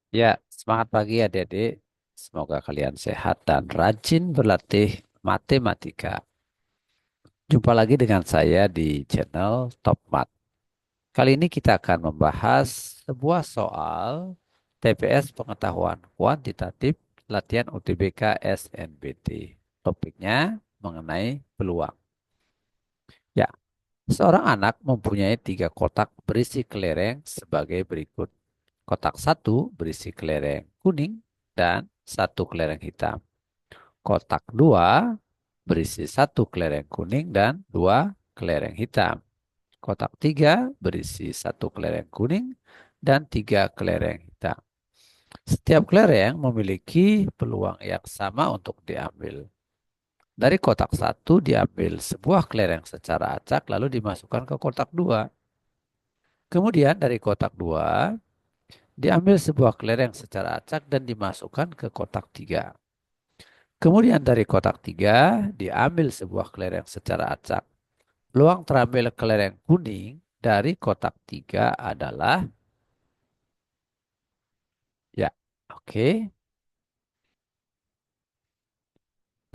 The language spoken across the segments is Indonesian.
Ya, semangat pagi adik-adik. Semoga kalian sehat dan rajin berlatih matematika. Jumpa lagi dengan saya di channel Top Mat. Kali ini kita akan membahas sebuah soal TPS Pengetahuan Kuantitatif Latihan UTBK SNBT. Topiknya mengenai peluang. Ya, seorang anak mempunyai tiga kotak berisi kelereng sebagai berikut. Kotak satu berisi kelereng kuning dan satu kelereng hitam. Kotak dua berisi satu kelereng kuning dan dua kelereng hitam. Kotak tiga berisi satu kelereng kuning dan tiga kelereng hitam. Setiap kelereng memiliki peluang yang sama untuk diambil. Dari kotak satu diambil sebuah kelereng secara acak lalu dimasukkan ke kotak dua. Kemudian dari kotak dua diambil sebuah kelereng secara acak dan dimasukkan ke kotak tiga. Kemudian dari kotak tiga diambil sebuah kelereng secara acak. Peluang terambil kelereng kuning dari kotak tiga adalah ya, oke.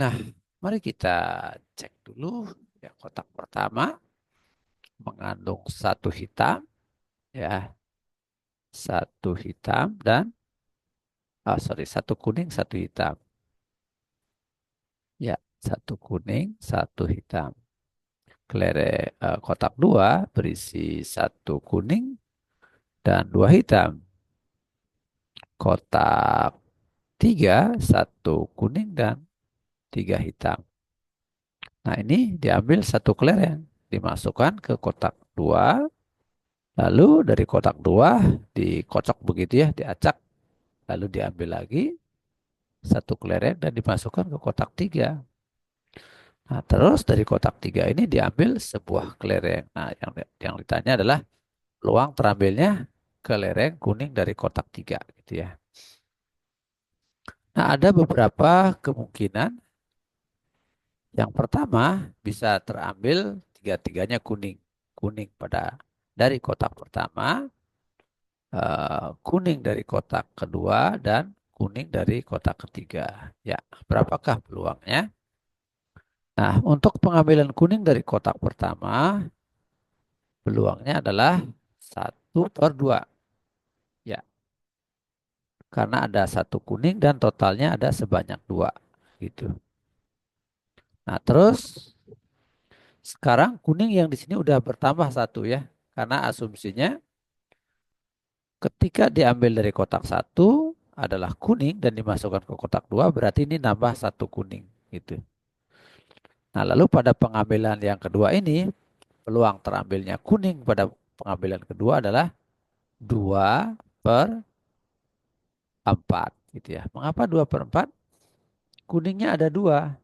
Nah, mari kita cek dulu. Ya, kotak pertama mengandung satu hitam, ya, satu hitam dan sorry, satu kuning, satu hitam. Ya, satu kuning, satu hitam. Kotak dua berisi satu kuning dan dua hitam. Kotak tiga, satu kuning dan tiga hitam. Nah, ini diambil satu kelereng, dimasukkan ke kotak dua, lalu dari kotak dua dikocok begitu ya, diacak, lalu diambil lagi satu kelereng dan dimasukkan ke kotak tiga. Nah, terus dari kotak tiga ini diambil sebuah kelereng. Nah, yang ditanya adalah peluang terambilnya kelereng kuning dari kotak tiga, gitu ya. Nah, ada beberapa kemungkinan. Yang pertama bisa terambil tiga-tiganya kuning. Kuning pada dari kotak pertama, kuning dari kotak kedua, dan kuning dari kotak ketiga. Ya, berapakah peluangnya? Nah, untuk pengambilan kuning dari kotak pertama, peluangnya adalah satu per 2. Ya, karena ada satu kuning dan totalnya ada sebanyak 2. Gitu. Nah, terus sekarang kuning yang di sini udah bertambah satu ya. Karena asumsinya ketika diambil dari kotak satu adalah kuning dan dimasukkan ke kotak dua berarti ini nambah satu kuning gitu. Nah lalu pada pengambilan yang kedua ini peluang terambilnya kuning pada pengambilan kedua adalah 2 per 4 gitu ya. Mengapa 2 per 4? Kuningnya ada 2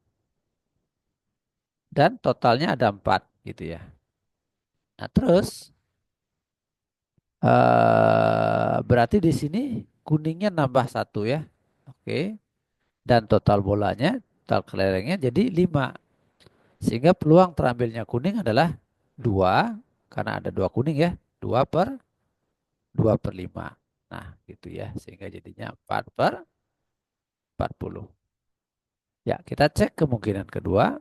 dan totalnya ada 4 gitu ya. Nah terus berarti di sini kuningnya nambah satu ya. Oke. Dan total bolanya, total kelerengnya jadi 5. Sehingga peluang terambilnya kuning adalah 2 karena ada 2 kuning ya, 2 per 5. Nah, gitu ya. Sehingga jadinya 4 per 40. Ya, kita cek kemungkinan kedua.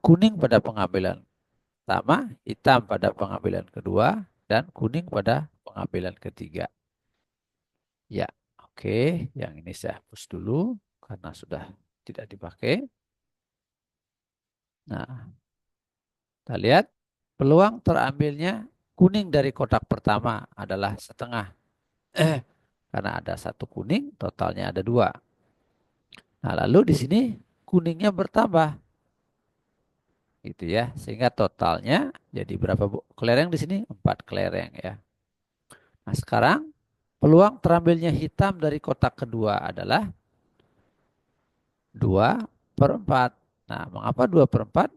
Kuning pada pengambilan pertama, hitam pada pengambilan kedua, dan kuning pada pengambilan ketiga. Ya, oke. Yang ini saya hapus dulu karena sudah tidak dipakai. Nah, kita lihat peluang terambilnya kuning dari kotak pertama adalah setengah. Karena ada satu kuning, totalnya ada 2. Nah, lalu di sini kuningnya bertambah, gitu ya. Sehingga totalnya jadi berapa kelereng di sini? 4 kelereng ya. Nah, sekarang peluang terambilnya hitam dari kotak kedua adalah 2 per 4. Nah, mengapa 2 per 4?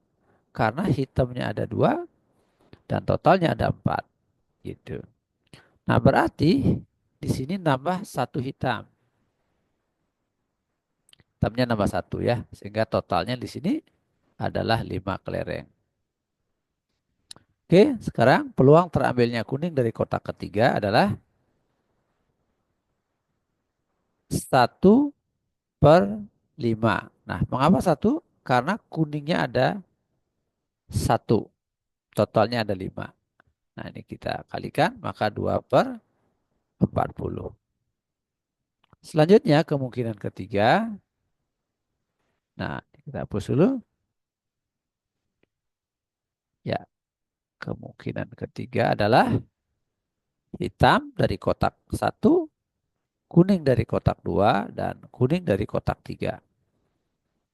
Karena hitamnya ada 2 dan totalnya ada 4, gitu. Nah, berarti di sini nambah satu hitam. Hitamnya nambah satu ya. Sehingga totalnya di sini adalah 5 kelereng. Oke, sekarang peluang terambilnya kuning dari kotak ketiga adalah 1/5. Nah, mengapa 1? Karena kuningnya ada 1. Totalnya ada 5. Nah, ini kita kalikan, maka 2/40. Selanjutnya, kemungkinan ketiga. Nah, kita hapus dulu. Ya, kemungkinan ketiga adalah hitam dari kotak 1, kuning dari kotak 2, dan kuning dari kotak 3.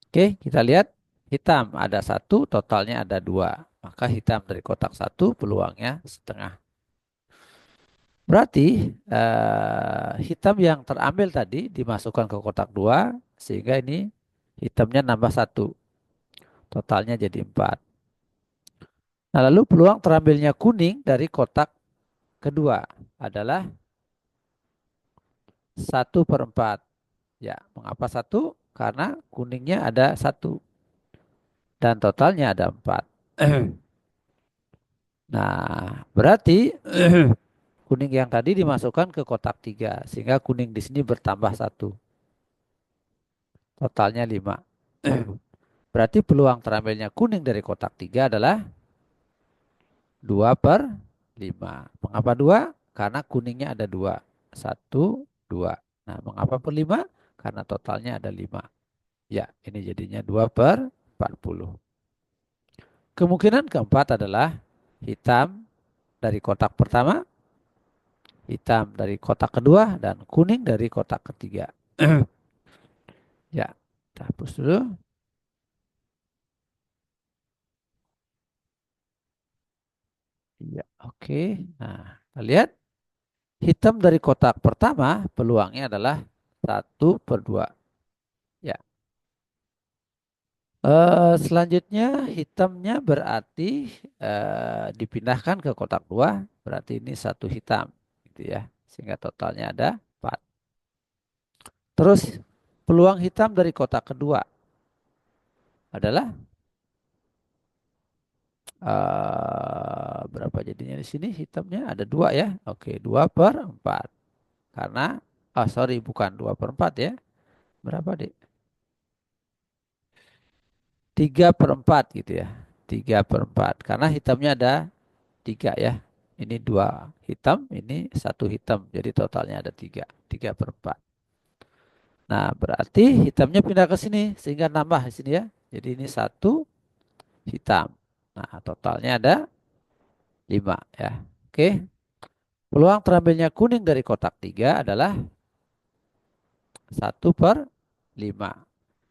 Oke, kita lihat hitam ada 1, totalnya ada 2. Maka hitam dari kotak 1 peluangnya setengah. Berarti hitam yang terambil tadi dimasukkan ke kotak 2, sehingga ini hitamnya nambah 1. Totalnya jadi 4. Nah, lalu peluang terambilnya kuning dari kotak kedua adalah 1/4. Ya, mengapa 1? Karena kuningnya ada 1 dan totalnya ada 4. Nah, berarti kuning yang tadi dimasukkan ke kotak 3 sehingga kuning di sini bertambah 1. Totalnya 5. Berarti peluang terambilnya kuning dari kotak 3 adalah 2/5. Mengapa 2? Karena kuningnya ada 2. 1, 2. Nah, mengapa per 5? Karena totalnya ada 5. Ya, ini jadinya 2/40. Kemungkinan keempat adalah hitam dari kotak pertama, hitam dari kotak kedua, dan kuning dari kotak ketiga. Ya, kita hapus dulu. Ya, oke. Nah, kita lihat hitam dari kotak pertama peluangnya adalah 1/2. Ya. Selanjutnya hitamnya berarti dipindahkan ke kotak 2, berarti ini 1 hitam gitu ya. Sehingga totalnya ada 4. Terus peluang hitam dari kotak kedua adalah berapa jadinya di sini hitamnya ada 2 ya. Oke, 2/4. Karena, sorry, bukan 2/4 ya. Berapa deh? 3/4 gitu ya. 3/4. Karena hitamnya ada 3 ya. Ini 2 hitam, ini 1 hitam. Jadi totalnya ada 3. 3/4. Nah, berarti hitamnya pindah ke sini sehingga nambah di sini ya. Jadi ini 1 hitam. Nah, totalnya ada 5 ya. Oke. Peluang terambilnya kuning dari kotak 3 adalah 1/5.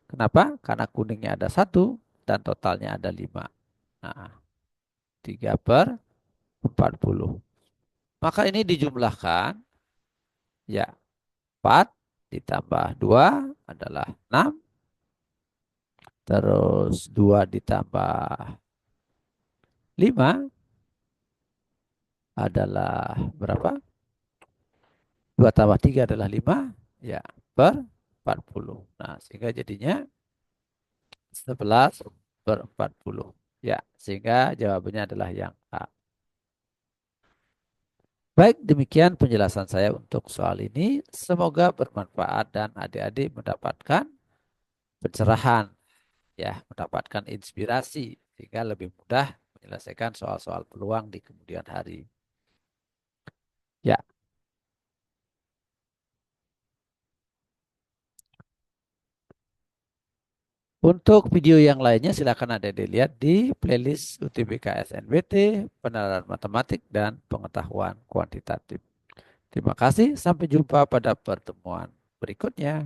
Kenapa? Karena kuningnya ada 1 dan totalnya ada 5. Nah, 3/40. Maka ini dijumlahkan, ya, 4 ditambah 2 adalah 6. Terus 2 ditambah 5 adalah berapa? 2 tambah 3 adalah 5. Ya, per 40. Nah, sehingga jadinya 11/40. Ya, sehingga jawabannya adalah yang A. Baik, demikian penjelasan saya untuk soal ini. Semoga bermanfaat dan adik-adik mendapatkan pencerahan, ya, mendapatkan inspirasi sehingga lebih mudah menyelesaikan soal-soal peluang di kemudian hari. Ya, untuk video yang lainnya silakan adik-adik lihat di playlist UTBK SNBT, Penerapan Matematik dan Pengetahuan Kuantitatif. Terima kasih, sampai jumpa pada pertemuan berikutnya.